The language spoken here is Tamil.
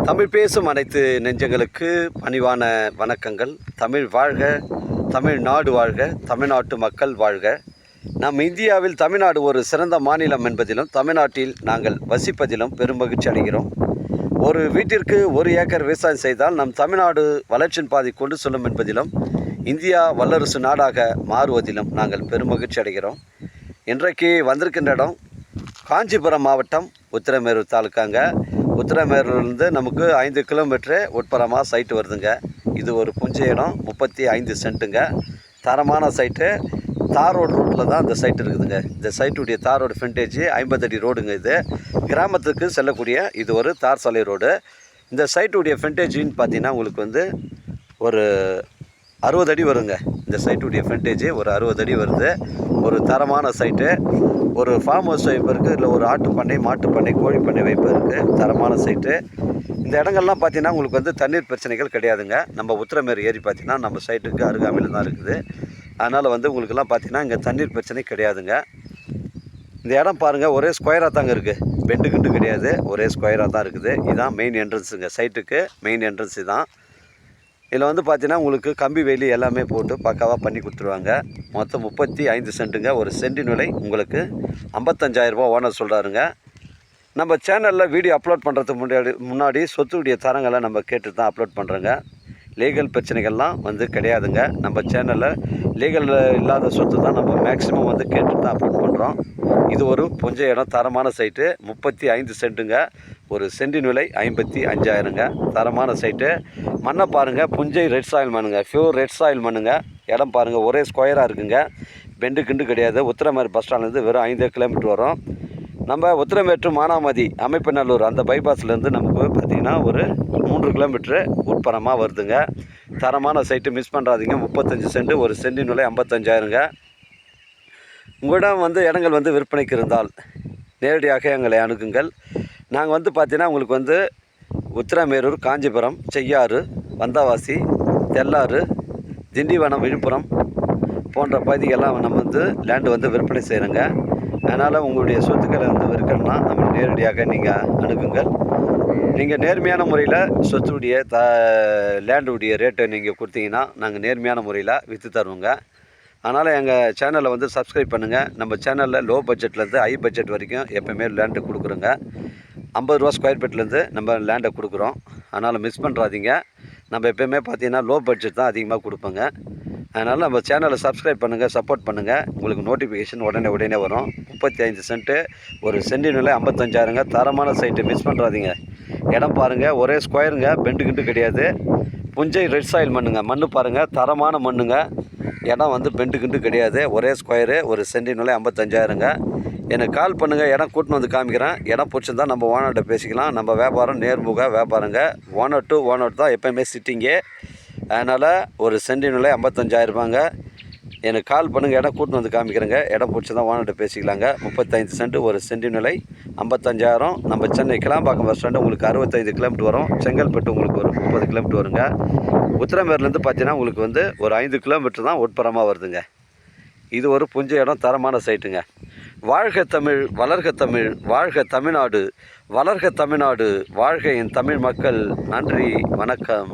தமிழ் பேசும் அனைத்து நெஞ்சங்களுக்கு பணிவான வணக்கங்கள். தமிழ் வாழ்க, தமிழ்நாடு வாழ்க, தமிழ்நாட்டு மக்கள் வாழ்க. நம் இந்தியாவில் தமிழ்நாடு ஒரு சிறந்த மாநிலம் என்பதிலும் தமிழ்நாட்டில் நாங்கள் வசிப்பதிலும் பெரும் மகிழ்ச்சி அடைகிறோம். ஒரு வீட்டிற்கு 1 ஏக்கர் விவசாயம் செய்தால் நம் தமிழ்நாடு வளர்ச்சியின் பாதை கொண்டு செல்லும் என்பதிலும் இந்தியா வல்லரசு நாடாக மாறுவதிலும் நாங்கள் பெரும் மகிழ்ச்சி அடைகிறோம். இன்றைக்கு வந்திருக்கின்ற இடம் காஞ்சிபுரம் மாவட்டம் உத்திரமேரூர் தாலுக்காங்க. உத்திரமேரூர்லேருந்து நமக்கு 5 கிலோமீட்டரு உட்புறமாக சைட்டு வருதுங்க. இது ஒரு புஞ்ச இடம், 35 சென்ட்டுங்க. தரமான சைட்டு. தார் ரோடு ரூட்டில் தான் இந்த சைட்டு இருக்குதுங்க. இந்த சைட்டுடைய தார் ரோடு ஃப்ரண்டேஜ் 50 அடி ரோடுங்க. இது கிராமத்துக்கு செல்லக்கூடிய இது ஒரு தார் சாலை ரோடு. இந்த சைட்டுடைய ஃப்ரண்டேஜின்னு பார்த்தீங்கன்னா உங்களுக்கு ஒரு 60 அடி வருங்க. இந்த சைட்டுடைய ஃப்ரண்டேஜ் ஒரு 60 அடி வருது. ஒரு தரமான சைட்டு. ஒரு ஃபார்ம் ஹவுஸ் வைப்பு இருக்குது, இல்லை ஒரு ஆட்டு பண்ணை, மாட்டு பண்ணை, கோழி பண்ணை வைப்பு இருக்குது. தரமான சைட்டு. இந்த இடங்கள்லாம் பார்த்தீங்கன்னா உங்களுக்கு தண்ணீர் பிரச்சனைகள் கிடையாதுங்க. நம்ம உத்திரமேரூர் ஏரி பார்த்தீங்கன்னா நம்ம சைட்டுக்கு அருகாமையில் தான் இருக்குது. அதனால் உங்களுக்கெல்லாம் பார்த்தீங்கன்னா இங்கே தண்ணீர் பிரச்சனை கிடையாதுங்க. இந்த இடம் பாருங்கள், ஒரே ஸ்கொயராக தாங்க இருக்குது. பெண்டு கிண்டு கிடையாது, ஒரே ஸ்கொயராக தான் இருக்குது. இதுதான் மெயின் என்ட்ரன்ஸுங்க. சைட்டுக்கு மெயின் என்ட்ரன்ஸ் தான். இதில் பார்த்தீங்கன்னா உங்களுக்கு கம்பி வேலி எல்லாமே போட்டு பக்காவாக பண்ணி கொடுத்துருவாங்க. மொத்தம் 35 சென்ட்டுங்க. ஒரு சென்டின் விலை உங்களுக்கு 55,000 ரூபா ஓனர் சொல்கிறாருங்க. நம்ம சேனலில் வீடியோ அப்லோட் பண்ணுறதுக்கு முன்னாடி சொத்துடைய தரங்களை நம்ம கேட்டு தான் அப்லோட் பண்ணுறோங்க. லீகல் பிரச்சனைகள்லாம் கிடையாதுங்க. நம்ம சேனலில் லீகல் இல்லாத சொத்து தான் நம்ம மேக்ஸிமம் கேட்டு தான் அப்லோட் பண்ணுறோம். இது ஒரு புஞ்ச இடம், தரமான சைட்டு. 35 சென்ட்டுங்க. ஒரு சென்டின் விலை 55,000ங்க. தரமான சைட்டு. மண்ணை பாருங்கள், புஞ்சை ரெட் சாயில் மண்ணுங்க, ஃபியூர் ரெட் சாயில் மண்ணுங்க. இடம் பாருங்கள், ஒரே ஸ்கொயராக இருக்குங்க. பெண்டு கிண்டு கிடையாது. உத்திரமேரூர் பஸ் ஸ்டாண்ட்லேருந்து வெறும் 5 கிலோமீட்டர் வரும். நம்ம உத்திரமேரூர் மானாமதி அமைப்பநல்லூர் அந்த பைபாஸ்லேருந்து நமக்கு பார்த்திங்கன்னா ஒரு 3 கிலோமீட்ரு உட்புறமாக வருதுங்க. தரமான சைட்டு, மிஸ் பண்ணுறாதீங்க. 35 சென்ட். ஒரு சென்டின் விலை 55,000ங்க. உங்களிடம் இடங்கள் விற்பனைக்கு இருந்தால் நேரடியாக எங்களை அணுகுங்கள். நாங்கள் பார்த்தீங்கன்னா உங்களுக்கு உத்திரமேரூர், காஞ்சிபுரம், செய்யாறு, வந்தவாசி, தெல்லாறு, திண்டிவனம், விழுப்புரம் போன்ற பகுதிகளெல்லாம் நம்ம லேண்டு விற்பனை செய்கிறோங்க. அதனால் உங்களுடைய சொத்துக்களை விற்கணும்னா நம்ம நேரடியாக நீங்கள் அணுகுங்கள். நீங்கள் நேர்மையான முறையில் சொத்துடைய லேண்டுடைய ரேட்டை நீங்கள் கொடுத்தீங்கன்னா நாங்கள் நேர்மையான முறையில் விற்று தருவோங்க. அதனால் எங்கள் சேனலை சப்ஸ்கிரைப் பண்ணுங்கள். நம்ம சேனலில் லோ பட்ஜெட்லேருந்து ஹை பட்ஜெட் வரைக்கும் எப்போயுமே லேண்டு கொடுக்குறோங்க. 50 ரூபா ஸ்கொயர் ஃபீட்லேருந்து நம்ம லேண்டை கொடுக்குறோம். அதனால் மிஸ் பண்ணுறாதீங்க. நம்ம எப்போயுமே பார்த்தீங்கன்னா லோ பட்ஜெட் தான் அதிகமாக கொடுப்போங்க. அதனால் நம்ம சேனலை சப்ஸ்கிரைப் பண்ணுங்கள், சப்போர்ட் பண்ணுங்கள். உங்களுக்கு நோட்டிஃபிகேஷன் உடனே வரும். 35 சென்ட்டு. ஒரு சென்டின் விலை 55,000ங்க. தரமான சைட்டு, மிஸ் பண்ணுறாதீங்க. இடம் பாருங்கள், ஒரே ஸ்கொயருங்க, பெண்டு கிண்டு கிடையாது. புஞ்சை ரெட் சாயில் மண்ணுங்க. மண்ணு பாருங்கள், தரமான மண்ணுங்க. இடம் பெண்டு கிண்டு கிடையாது, ஒரே ஸ்கொயரு. ஒரு சென்டின் விலை 55,000ங்க. எனக்கு கால் பண்ணுங்கள், இடம் கூட்டின்னு காமிக்கிறேன். இடம் பிடிச்சிருந்தா நம்ம ஓனர்கிட்ட பேசிக்கலாம். நம்ம வியாபாரம் நேர்முக வியாபாரங்க. ஓனர் டு ஓனர் தான் எப்போயுமே சிட்டிங்கே. அதனால் ஒரு சென்டின் விலை 55,000 ரூபாங்க. எனக்கு கால் பண்ணுங்கள், இடம் கூட்டின்னு காமிக்கிறேங்க. இடம் பிடிச்சிருந்தா ஓனர்கிட்ட பேசிக்கலாங்க. 35 சென்ட். ஒரு சென்டின் விலை 55,000. நம்ம சென்னை கிளாம்பாக்கம் பஸ் ஸ்டாண்டு உங்களுக்கு 65 கிலோமீட்டர் வரும். செங்கல்பட்டு உங்களுக்கு ஒரு 30 கிலோமீட்டர் வருங்க. உத்திரமேரூர்லேருந்து பார்த்தீங்கன்னா உங்களுக்கு ஒரு 5 கிலோமீட்டர் தான் உட்புறமாக வருதுங்க. இது ஒரு புஞ்ச இடம், தரமான சைட்டுங்க. வாழ்க தமிழ், வளர்க தமிழ், வாழ்க தமிழ்நாடு, வளர்க தமிழ்நாடு, வாழ்க என் தமிழ் மக்கள். நன்றி, வணக்கம்.